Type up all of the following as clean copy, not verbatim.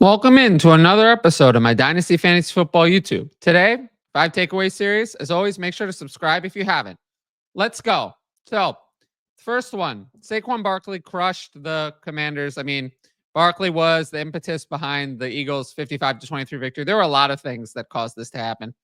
Welcome into another episode of my Dynasty Fantasy Football YouTube. Today, 5 takeaway series. As always, make sure to subscribe if you haven't. Let's go. So, first one, Saquon Barkley crushed the Commanders. Barkley was the impetus behind the Eagles' 55-23 victory. There were a lot of things that caused this to happen.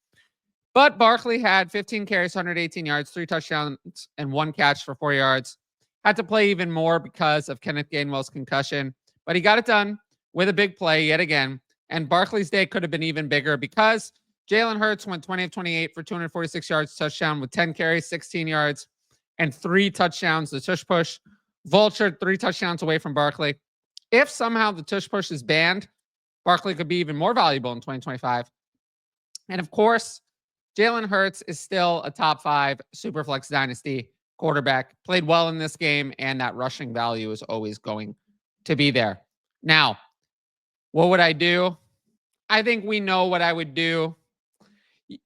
But Barkley had 15 carries, 118 yards, 3 touchdowns, and 1 catch for 4 yards. Had to play even more because of Kenneth Gainwell's concussion, but he got it done with a big play yet again. And Barkley's day could have been even bigger because Jalen Hurts went 20 of 28 for 246 yards, touchdown with 10 carries, 16 yards, and 3 touchdowns. The tush push vultured 3 touchdowns away from Barkley. If somehow the tush push is banned, Barkley could be even more valuable in 2025. And of course, Jalen Hurts is still a top 5 Superflex Dynasty quarterback. Played well in this game, and that rushing value is always going to be there. Now, what would I do? I think we know what I would do.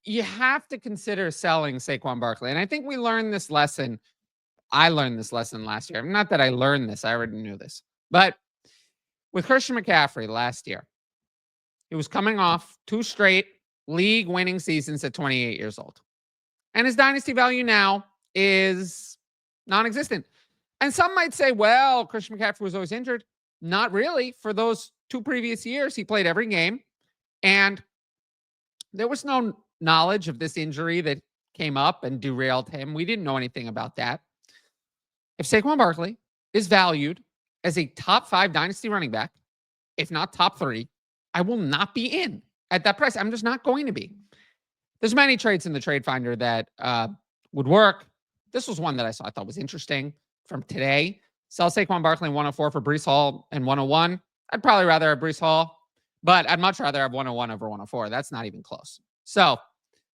You have to consider selling Saquon Barkley. And I think we learned this lesson. I learned this lesson last year. Not that I learned this. I already knew this. But with Christian McCaffrey last year, he was coming off 2 straight league-winning seasons at 28 years old. And his dynasty value now is non-existent. And some might say, well, Christian McCaffrey was always injured. Not really. For those 2 previous years, he played every game. And there was no knowledge of this injury that came up and derailed him. We didn't know anything about that. If Saquon Barkley is valued as a top 5 dynasty running back, if not top 3, I will not be in at that price. I'm just not going to be. There's many trades in the trade finder that would work. This was one that I thought was interesting from today. Sell Saquon Barkley in 104 for Breece Hall and 101. I'd probably rather have Breece Hall, but I'd much rather have 101 over 104. That's not even close. So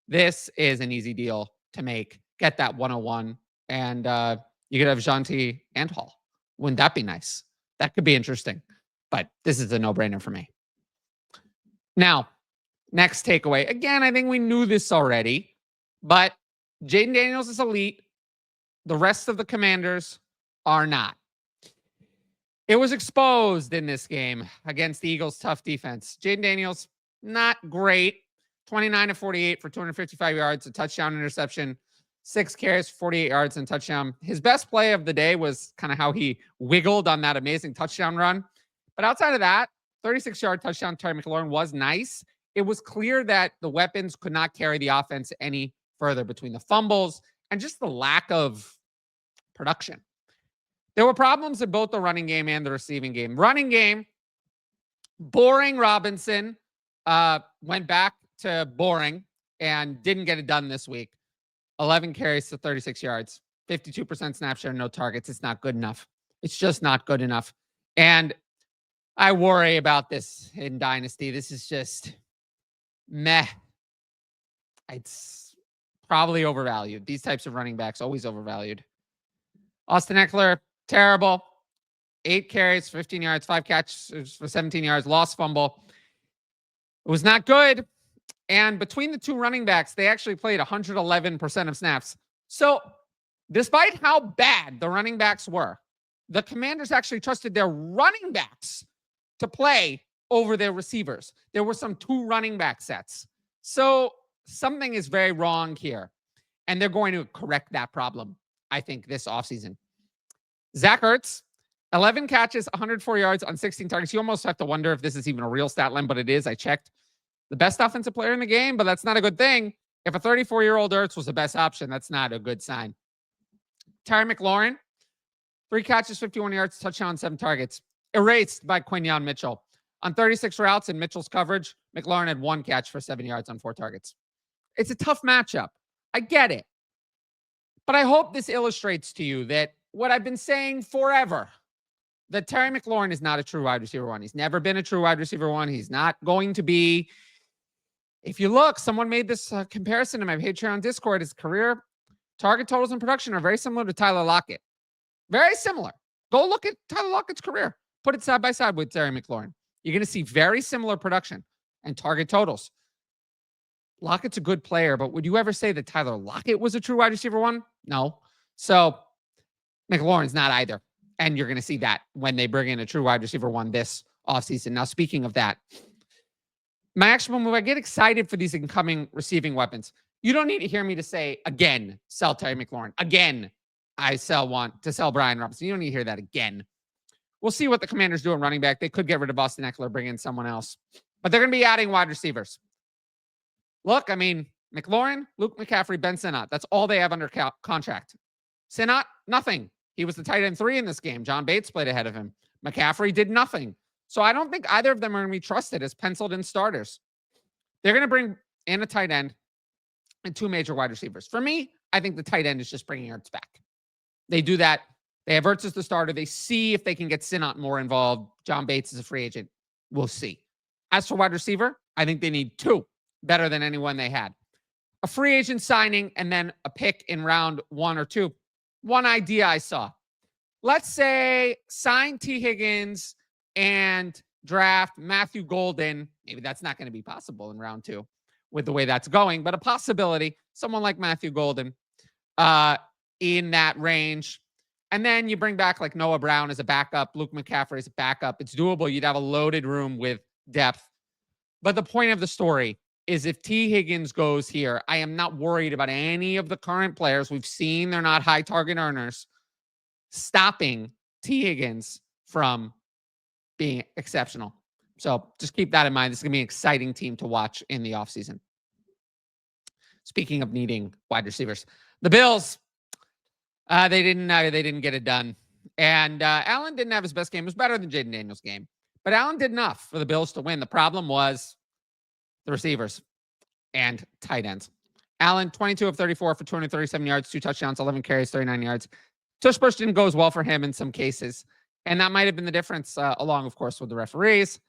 this is an easy deal to make. Get that 101, and you could have Jonty and Hall. Wouldn't that be nice? That could be interesting, but this is a no-brainer for me. Now, next takeaway. Again, I think we knew this already, but Jayden Daniels is elite. The rest of the Commanders are not. It was exposed in this game against the Eagles' tough defense. Jayden Daniels, not great. 29 of 48 for 255 yards, a touchdown interception, 6 carries, 48 yards, and touchdown. His best play of the day was kind of how he wiggled on that amazing touchdown run. But outside of that, 36-yard touchdown to Terry McLaurin was nice. It was clear that the weapons could not carry the offense any further between the fumbles and just the lack of production. There were problems in both the running game and the receiving game. Running game, boring Robinson went back to boring and didn't get it done this week. 11 carries to 36 yards, 52% snap share, no targets. It's not good enough. It's just not good enough. And I worry about this in Dynasty. This is just meh. It's probably overvalued. These types of running backs, always overvalued. Austin Eckler, terrible. 8 carries, 15 yards, 5 catches for 17 yards, lost fumble. It was not good. And between the 2 running backs, they actually played 111% of snaps. So despite how bad the running backs were, the Commanders actually trusted their running backs to play over their receivers. There were some 2 running back sets. So something is very wrong here. And they're going to correct that problem, I think, this offseason. Zach Ertz, 11 catches, 104 yards on 16 targets. You almost have to wonder if this is even a real stat line, but it is. I checked. The best offensive player in the game, but that's not a good thing. If a 34-year-old Ertz was the best option, that's not a good sign. Terry McLaurin, 3 catches, 51 yards, touchdown, 7 targets. Erased by Quinyon Mitchell. On 36 routes in Mitchell's coverage, McLaurin had 1 catch for 7 yards on 4 targets. It's a tough matchup. I get it. But I hope this illustrates to you that what I've been saying forever, that Terry McLaurin is not a true wide receiver 1. He's never been a true wide receiver 1. He's not going to be. If you look, someone made this comparison in my Patreon Discord. His career target totals and production are very similar to Tyler Lockett. Very similar. Go look at Tyler Lockett's career. Put it side by side with Terry McLaurin. You're going to see very similar production and target totals. Lockett's a good player, but would you ever say that Tyler Lockett was a true wide receiver 1? No. So McLaurin's not either. And you're going to see that when they bring in a true wide receiver 1 this offseason. Now, speaking of that, my actionable move, I get excited for these incoming receiving weapons. You don't need to hear me to say, again, sell Terry McLaurin. Again, want to sell Brian Robinson. You don't need to hear that again. We'll see what the Commanders do in running back. They could get rid of Austin Eckler, bring in someone else. But they're going to be adding wide receivers. Look, I mean, McLaurin, Luke McCaffrey, Ben Sinnott. That's all they have under contract. Sinnott, nothing. He was the tight end 3 in this game. John Bates played ahead of him. McCaffrey did nothing. So I don't think either of them are going to be trusted as penciled-in starters. They're going to bring in a tight end and 2 major wide receivers. For me, I think the tight end is just bringing Ertz back. They do that. They have Ertz as the starter. They see if they can get Sinnott more involved. John Bates is a free agent. We'll see. As for wide receiver, I think they need 2 better than anyone they had. A free agent signing and then a pick in round 1 or 2. One idea I saw. Let's say sign T. Higgins and draft Matthew Golden. Maybe that's not going to be possible in round 2 with the way that's going, but a possibility. Someone like Matthew Golden in that range. And then you bring back like Noah Brown as a backup, Luke McCaffrey as a backup. It's doable. You'd have a loaded room with depth. But the point of the story is if T. Higgins goes here, I am not worried about any of the current players. We've seen they're not high target earners stopping T. Higgins from being exceptional. So just keep that in mind. This is going to be an exciting team to watch in the offseason. Speaking of needing wide receivers, the Bills, they didn't get it done. And Allen didn't have his best game. It was better than Jayden Daniels' game. But Allen did enough for the Bills to win. The problem was the receivers and tight ends. Allen, 22 of 34 for 237 yards, 2 touchdowns, 11 carries, 39 yards. Tush push didn't go as well for him in some cases. And that might have been the difference, along, of course, with the referees.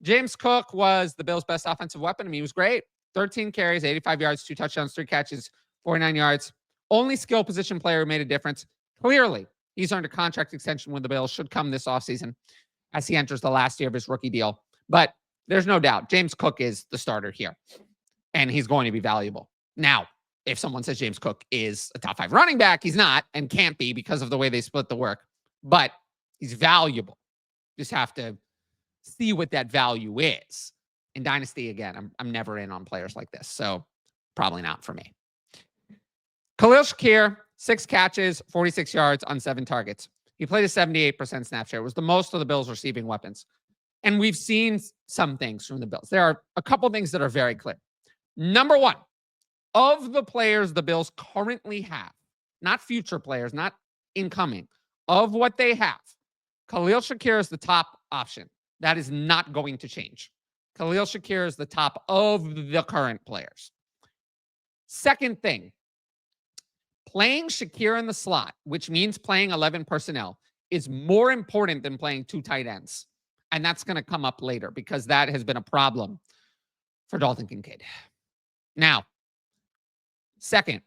James Cook was the Bills' best offensive weapon. I mean, he was great. 13 carries, 85 yards, 2 touchdowns, 3 catches, 49 yards. Only skill position player who made a difference. Clearly, he's earned a contract extension with the Bills. Should come this offseason as he enters the last year of his rookie deal. But there's no doubt James Cook is the starter here, and he's going to be valuable. Now, if someone says James Cook is a top 5 running back, he's not and can't be because of the way they split the work. But he's valuable. Just have to see what that value is. In Dynasty, again, I'm never in on players like this, so probably not for me. Khalil Shakir, 6 catches, 46 yards on 7 targets. He played a 78% snap share. It was the most of the Bills' receiving weapons. And we've seen some things from the Bills. There are a couple things that are very clear. Number 1, of the players the Bills currently have, not future players, not incoming, of what they have, Khalil Shakir is the top option. That is not going to change. Khalil Shakir is the top of the current players. Second thing, playing Shakir in the slot, which means playing 11 personnel, is more important than playing 2 tight ends. And that's going to come up later because that has been a problem for Dalton Kincaid. Now, second,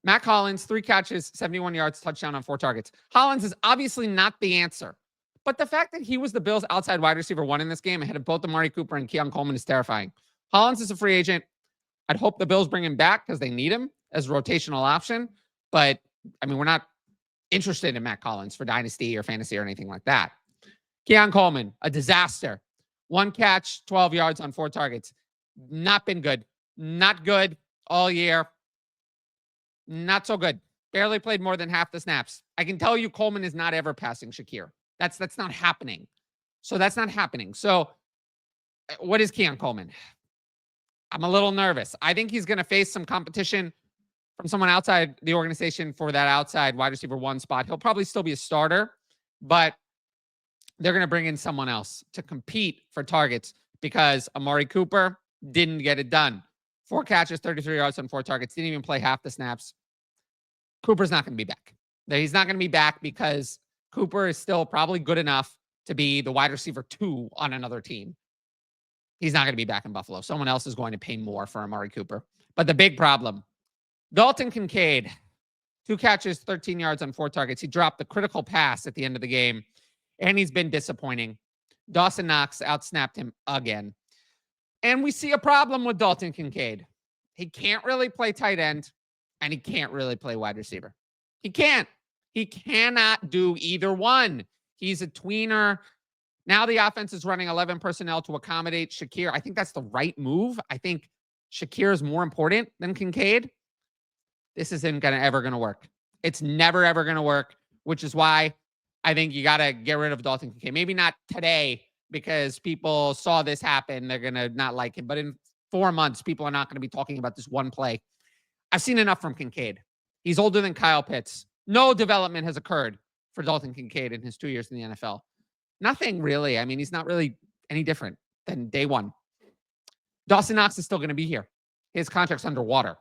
Matt Hollins, 3 catches, 71 yards, touchdown on 4 targets. Hollins is obviously not the answer. But the fact that he was the Bills' outside wide receiver 1 in this game ahead of both Amari Cooper and Keon Coleman is terrifying. Hollins is a free agent. I'd hope the Bills bring him back because they need him as a rotational option. But, I mean, we're not interested in Matt Collins for Dynasty or Fantasy or anything like that. Keon Coleman, a disaster. 1 catch, 12 yards on 4 targets. Not been good. Not good all year. Not so good. Barely played more than half the snaps. I can tell you Coleman is not ever passing Shakir. That's not happening. So that's not happening. So what is Keon Coleman? I'm a little nervous. I think he's going to face some competition from someone outside the organization for that outside wide receiver 1 spot. He'll probably still be a starter, but they're going to bring in someone else to compete for targets because Amari Cooper didn't get it done. 4 catches, 33 yards on 4 targets. Didn't even play half the snaps. Cooper's not going to be back. He's not going to be back because Cooper is still probably good enough to be the wide receiver 2 on another team. He's not going to be back in Buffalo. Someone else is going to pay more for Amari Cooper. But the big problem, Dalton Kincaid, 2 catches, 13 yards on 4 targets. He dropped the critical pass at the end of the game, and he's been disappointing. Dawson Knox outsnapped him again. And we see a problem with Dalton Kincaid. He can't really play tight end, and he can't really play wide receiver. He can't. He cannot do either one. He's a tweener. Now the offense is running 11 personnel to accommodate Shakir. I think that's the right move. I think Shakir is more important than Kincaid. This isn't ever going to work. It's never, ever going to work, which is why I think you got to get rid of Dalton Kincaid. Maybe not today because people saw this happen. They're going to not like him. But in 4 months, people are not going to be talking about this one play. I've seen enough from Kincaid. He's older than Kyle Pitts. No development has occurred for Dalton Kincaid in his 2 years in the NFL. Nothing really. I mean, he's not really any different than day one. Dawson Knox is still going to be here. His contract's underwater.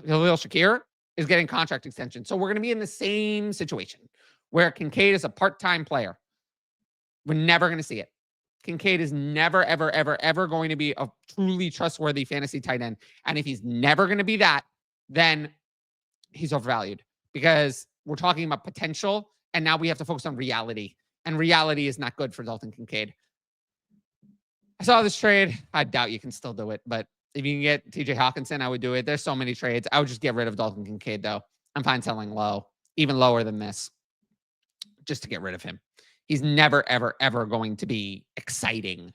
Khalil Shakir is getting contract extension. So we're going to be in the same situation where Kincaid is a part-time player. We're never going to see it. Kincaid is never, ever, ever, ever going to be a truly trustworthy fantasy tight end. And if he's never going to be that, then he's overvalued because we're talking about potential. And now we have to focus on reality. And reality is not good for Dalton Kincaid. I saw this trade. I doubt you can still do it. But if you can get TJ Hawkinson, I would do it. There's so many trades. I would just get rid of Dalton Kincaid, though. I'm fine selling low, even lower than this, just to get rid of him. He's never, ever, ever going to be exciting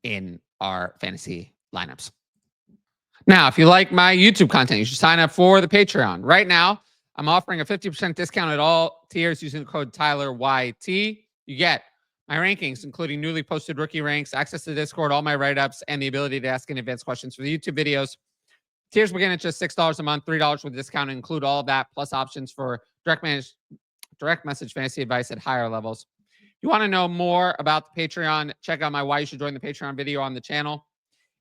in our fantasy lineups. Now, if you like my YouTube content, you should sign up for the Patreon. Right now, I'm offering a 50% discount at all tiers using the code TylerYT. You get my rankings, including newly posted rookie ranks, access to Discord, all my write-ups, and the ability to ask in advance questions for the YouTube videos. Tiers begin at just $6 a month, $3 with a discount, and include all of that, plus options for direct message fantasy advice at higher levels. If you want to know more about the Patreon, check out my Why You Should Join the Patreon video on the channel.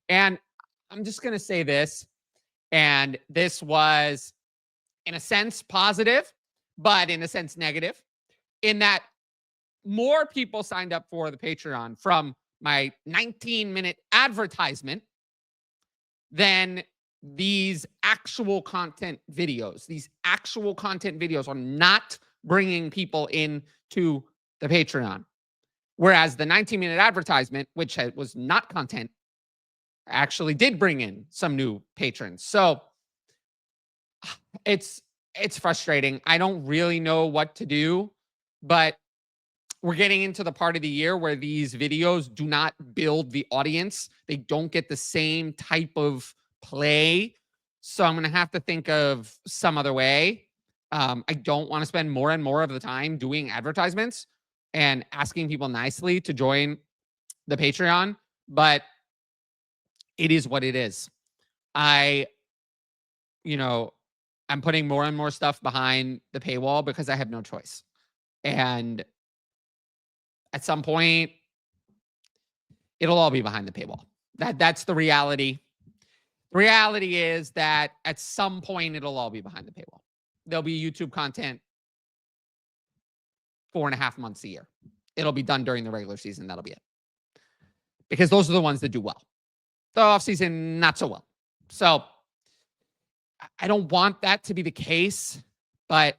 And I'm just going to say this, and this was, in a sense, positive, but in a sense, negative, in that more people signed up for the Patreon from my 19-minute advertisement than these actual content videos. These actual content videos are not bringing people into the Patreon. Whereas the 19-minute advertisement, which was not content, actually did bring in some new patrons. So it's frustrating. I don't really know what to do, but we're getting into the part of the year where these videos do not build the audience. They don't get the same type of play. So I'm going to have to think of some other way. I don't want to spend more and more of the time doing advertisements and asking people nicely to join the Patreon, but it is what it is. I'm putting more and more stuff behind the paywall because I have no choice. And at some point, it'll all be behind the paywall. That's the reality. The reality is that at some point, it'll all be behind the paywall. There'll be YouTube content 4.5 months a year. It'll be done during the regular season. That'll be it. Because those are the ones that do well. The offseason, not so well. So I don't want that to be the case, but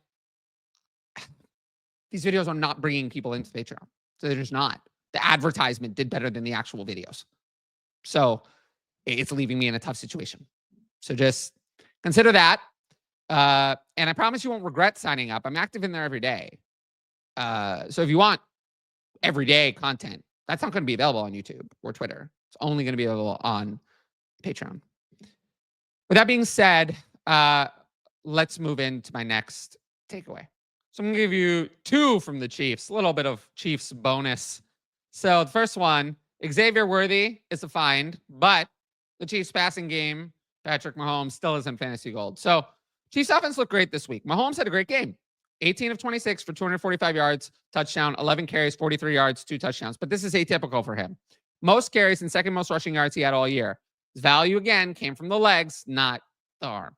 these videos are not bringing people into Patreon. So they're just not. The advertisement did better than the actual videos. So it's leaving me in a tough situation. So just consider that. And I promise you won't regret signing up. I'm active in there every day. So if you want everyday content, that's not going to be available on YouTube or Twitter. It's only going to be available on Patreon. With that being said, let's move into my next takeaway. So I'm going to give you 2 from the Chiefs, a little bit of Chiefs bonus. So the first one, Xavier Worthy is a find, but the Chiefs passing game, Patrick Mahomes, still isn't fantasy gold. So Chiefs offense looked great this week. Mahomes had a great game. 18 of 26 for 245 yards, touchdown, 11 carries, 43 yards, 2 touchdowns. But this is atypical for him. Most carries and second most rushing yards he had all year. His value, again, came from the legs, not the arm.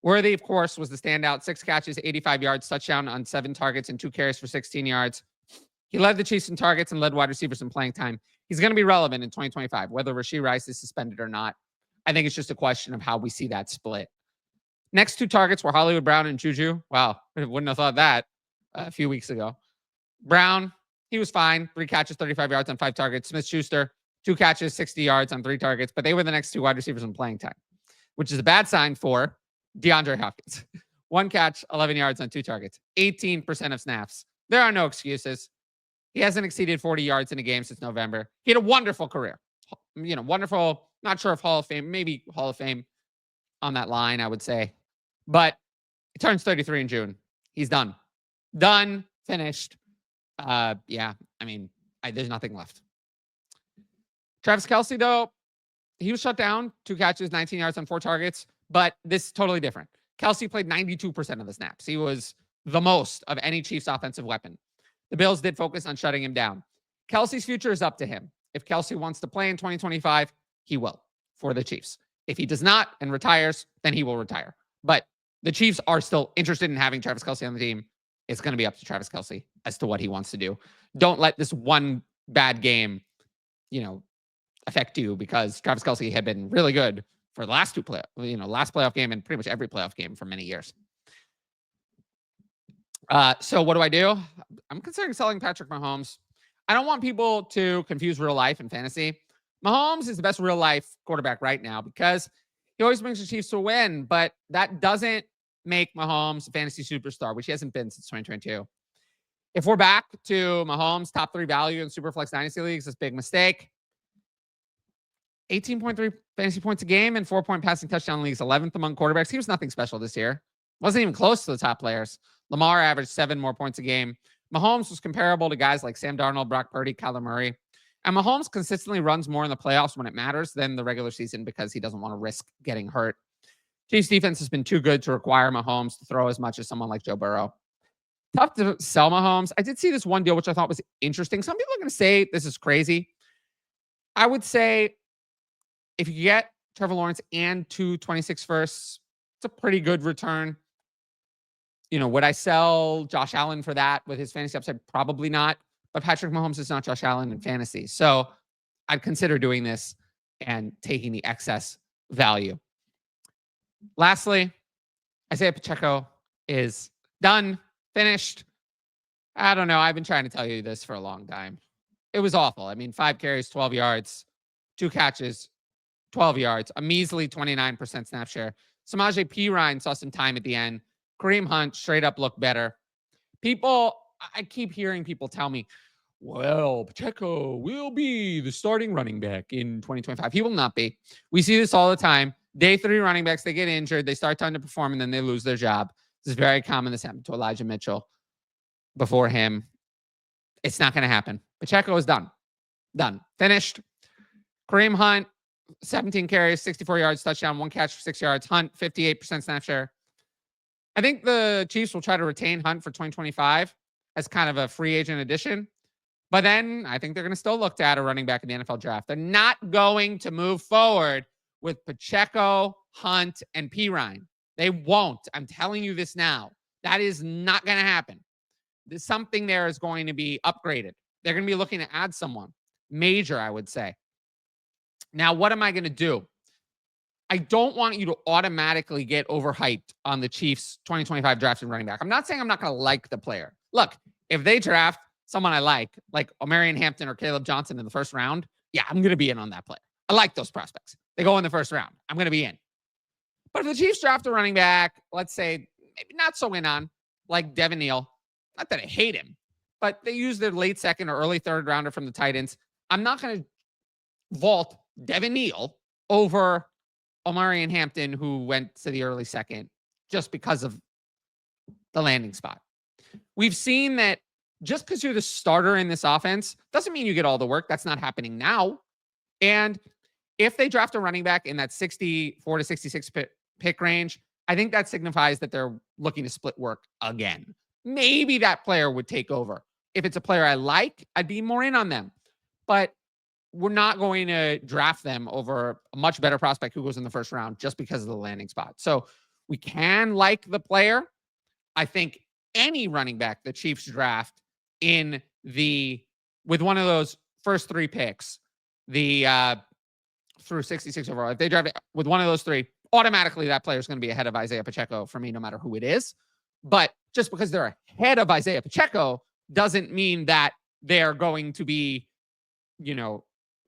Worthy, of course, was the standout. 6 catches, 85 yards, touchdown on 7 targets and 2 carries for 16 yards. He led the Chiefs in targets and led wide receivers in playing time. He's going to be relevant in 2025, whether Rashee Rice is suspended or not. I think it's just a question of how we see that split. Next 2 targets were Hollywood Brown and Juju. Wow, I wouldn't have thought that a few weeks ago. Brown, he was fine. 3 catches, 35 yards on 5 targets. Smith-Schuster, 2 catches, 60 yards on 3 targets. But they were the next 2 wide receivers in playing time, which is a bad sign for DeAndre Hopkins. 1 catch, 11 yards on 2 targets. 18% of snaps. There are no excuses. He hasn't exceeded 40 yards in a game since November. He had a wonderful career. Wonderful. Not sure if Hall of Fame, maybe Hall of Fame on that line, I would say. But he turns 33 in June. He's done. Done. Finished. Yeah, I mean, there's nothing left. Travis Kelce, though, he was shut down. 2 catches, 19 yards on 4 targets. But this is totally different. Kelce played 92% of the snaps. He was the most of any Chiefs offensive weapon. The Bills did focus on shutting him down. Kelce's future is up to him. If Kelce wants to play in 2025, he will for the Chiefs. If he does not and retires, then he will retire. But the Chiefs are still interested in having Travis Kelce on the team. It's going to be up to Travis Kelce as to what he wants to do. Don't let this one bad game, affect you, because Travis Kelce had been really good for the last 2 last playoff game and pretty much every playoff game for many years. So what do? I'm considering selling Patrick Mahomes. I don't want people to confuse real life and fantasy. Mahomes is the best real life quarterback right now because he always brings the Chiefs to a win, but that doesn't make Mahomes a fantasy superstar, which he hasn't been since 2022. If we're back to Mahomes top 3 value in Superflex Dynasty leagues, it's a big mistake. 18.3 fantasy points a game and 4-point passing touchdown leagues, 11th among quarterbacks. He was nothing special this year. Wasn't even close to the top players. Lamar averaged 7 more points a game. Mahomes was comparable to guys like Sam Darnold, Brock Purdy, Kyler Murray. And Mahomes consistently runs more in the playoffs when it matters than the regular season because he doesn't want to risk getting hurt. Chiefs defense has been too good to require Mahomes to throw as much as someone like Joe Burrow. Tough to sell Mahomes. I did see this one deal, which I thought was interesting. Some people are going to say this is crazy. I would say if you get Trevor Lawrence and 2 26 firsts, it's a pretty good return. Would I sell Josh Allen for that with his fantasy upside? Probably not. But Patrick Mahomes is not Josh Allen in fantasy. So I'd consider doing this and taking the excess value. Lastly, Isiah Pacheco is done, finished. I don't know. I've been trying to tell you this for a long time. It was awful. I mean, 5 carries, 12 yards, 2 catches, 12 yards, a measly 29% snap share. Samaje Perine saw some time at the end. Kareem Hunt straight up looked better. I keep hearing people tell me, well, Pacheco will be the starting running back in 2025. He will not be. We see this all the time. Day 3 running backs, they get injured, they start to underperform, and then they lose their job. This is very common. This happened to Elijah Mitchell before him. It's not going to happen. Pacheco is done. Done. Finished. Kareem Hunt, 17 carries, 64 yards, touchdown, 1 catch for 6 yards. Hunt, 58% snap share. I think the Chiefs will try to retain Hunt for 2025 as kind of a free agent addition. But then I think they're going to still look to add a running back in the NFL draft. They're not going to move forward with Pacheco, Hunt, and Perine. They won't. I'm telling you this now. That is not going to happen. Something there is going to be upgraded. They're going to be looking to add someone major, I would say. Now, what am I going to do? I don't want you to automatically get overhyped on the Chiefs 2025 draft and running back. I'm not saying I'm not going to like the player. Look, if they draft someone I like Omarion Hampton or Caleb Johnson in the first round, yeah, I'm going to be in on that player. I like those prospects. They go in the first round. I'm going to be in. But if the Chiefs draft a running back, let's say maybe not so in on, like Devin Neal, not that I hate him, but they use their late second or early third rounder from the Titans, I'm not going to vault Devin Neal over Omarion Hampton, who went to the early second just because of the landing spot. We've seen that just because you're the starter in this offense doesn't mean you get all the work. That's not happening now. And if they draft a running back in that 64 to 66 pick range, I think that signifies that they're looking to split work again. Maybe that player would take over. If it's a player I like, I'd be more in on them. But we're not going to draft them over a much better prospect who goes in the first round just because of the landing spot. So we can like the player. I think any running back the Chiefs draft with one of those first 3 picks, through 66 overall, if they draft it with one of those 3, automatically that player is going to be ahead of Isiah Pacheco for me, no matter who it is. But just because they're ahead of Isiah Pacheco doesn't mean that they're going to be,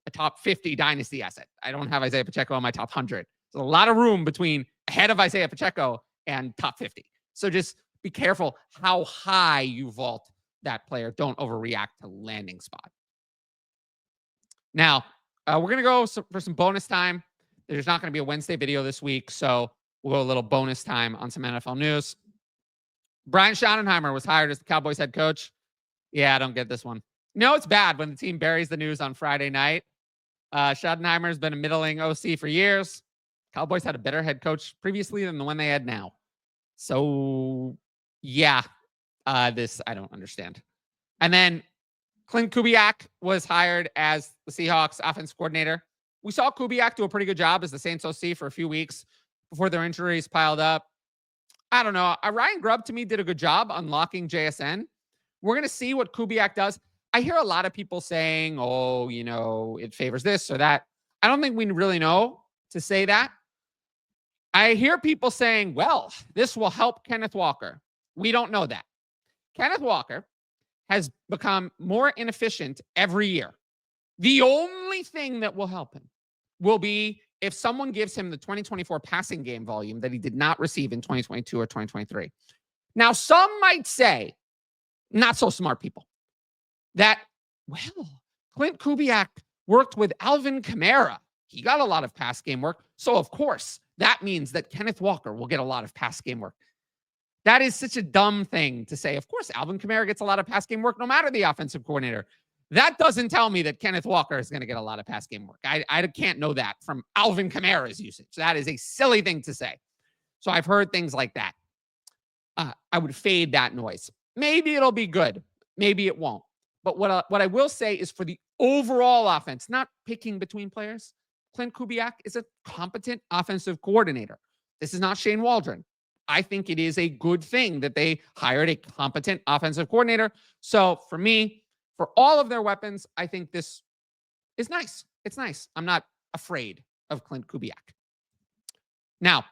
a top 50 dynasty asset. I don't have Isiah Pacheco in my top 100. There's a lot of room between ahead of Isiah Pacheco and top 50. So just be careful how high you vault that player. Don't overreact to landing spot. Now, we're going to go for some bonus time. There's not going to be a Wednesday video this week, so we'll go a little bonus time on some NFL news. Brian Schottenheimer was hired as the Cowboys head coach. Yeah, I don't get this one. No, it's bad when the team buries the news on Friday night. Schottenheimer has been a middling OC for years. Cowboys had a better head coach previously than the one they had now. So, yeah, this I don't understand. And then Klint Kubiak was hired as the Seahawks offense coordinator. We saw Kubiak do a pretty good job as the Saints OC for a few weeks before their injuries piled up. I don't know. Ryan Grubb, to me, did a good job unlocking JSN. We're going to see what Kubiak does. I hear a lot of people saying, oh, you know, it favors this or that. I don't think we really know to say that. I hear people saying, well, this will help Kenneth Walker. We don't know that. Kenneth Walker has become more inefficient every year. The only thing that will help him will be if someone gives him the 2024 passing game volume that he did not receive in 2022 or 2023. Now, some might say, not so smart people, that, well, Klint Kubiak worked with Alvin Kamara. He got a lot of pass game work. So, of course, that means that Kenneth Walker will get a lot of pass game work. That is such a dumb thing to say. Of course, Alvin Kamara gets a lot of pass game work no matter the offensive coordinator. That doesn't tell me that Kenneth Walker is going to get a lot of pass game work. I can't know that from Alvin Kamara's usage. That is a silly thing to say. So I've heard things like that. I would fade that noise. Maybe it'll be good. Maybe it won't. But what I will say is for the overall offense, not picking between players, Klint Kubiak is a competent offensive coordinator. This is not Shane Waldron. I think it is a good thing that they hired a competent offensive coordinator. So for me, for all of their weapons, I think this is nice. It's nice. I'm not afraid of Klint Kubiak. Now,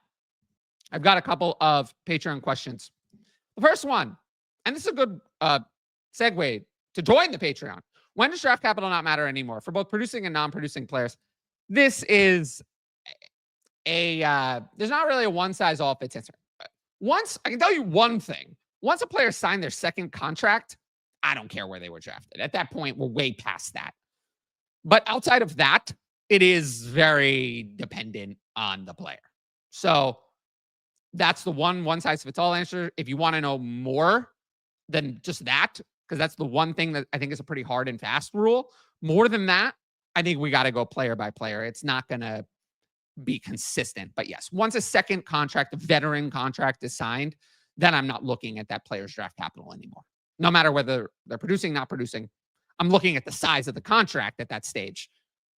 I've got a couple of Patreon questions. The first one, and this is a good segue to join the Patreon. When does draft capital not matter anymore for both producing and non-producing players? This is there's not really a one-size-all-fits answer. Once, I can tell you one thing. Once a player signed their second contract, I don't care where they were drafted. At that point, we're way past that. But outside of that, it is very dependent on the player. So that's the one-size-fits-all answer. If you want to know more than just that, because that's the one thing that I think is a pretty hard and fast rule. More than that, I think we got to go player by player. It's not going to be consistent. But yes, once a second contract, a veteran contract is signed, then I'm not looking at that player's draft capital anymore. No matter whether they're producing, not producing, I'm looking at the size of the contract at that stage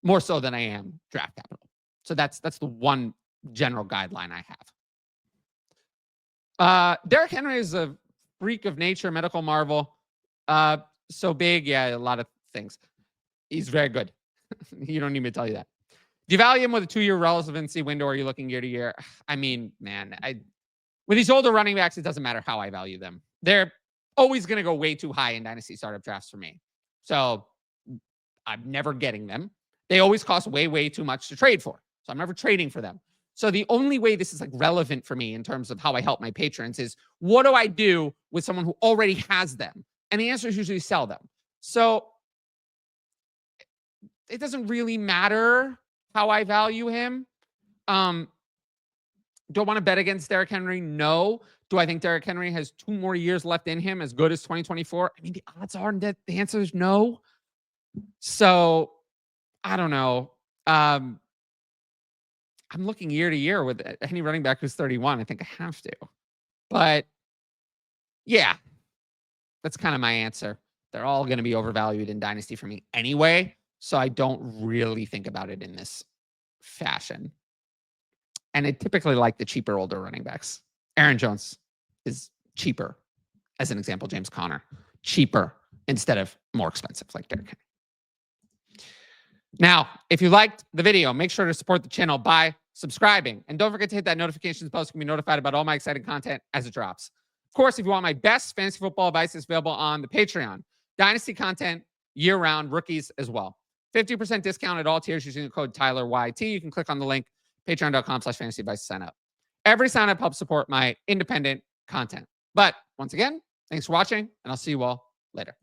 more so than I am draft capital. So that's the one general guideline I have. Derrick Henry is a freak of nature, medical marvel. So big, yeah, a lot of things. He's very good. You don't need me to tell you that. Do you value him with a 2-year relevancy window, or are you looking year to year? I mean, man, with these older running backs, it doesn't matter how I value them. They're always going to go way too high in dynasty startup drafts for me. So I'm never getting them. They always cost way, way too much to trade for. So I'm never trading for them. So the only way this is like relevant for me in terms of how I help my patrons is, what do I do with someone who already has them? And the answer is usually sell them. So it doesn't really matter how I value him. Do I want to bet against Derrick Henry? No. Do I think Derrick Henry has 2 more years left in him as good as 2024? I mean, the odds are that the answer is no. So I don't know. I'm looking year to year with any running back who's 31. I think I have to. But yeah, that's kind of my answer. They're all going to be overvalued in Dynasty for me anyway. So I don't really think about it in this fashion. And I typically like the cheaper older running backs. Aaron Jones is cheaper, as an example. James Conner, cheaper instead of more expensive like Derrick Henry. Now, if you liked the video, make sure to support the channel by subscribing. And don't forget to hit that notifications bell so you can be notified about all my exciting content as it drops. Of course, if you want my best fantasy football advice, it's available on the Patreon. Dynasty content year-round, rookies as well. 50% discount at all tiers using the code TylerYT. You can click on the link, patreon.com/fantasy advice to sign up. Every sign up helps support my independent content. But once again, thanks for watching, and I'll see you all Later.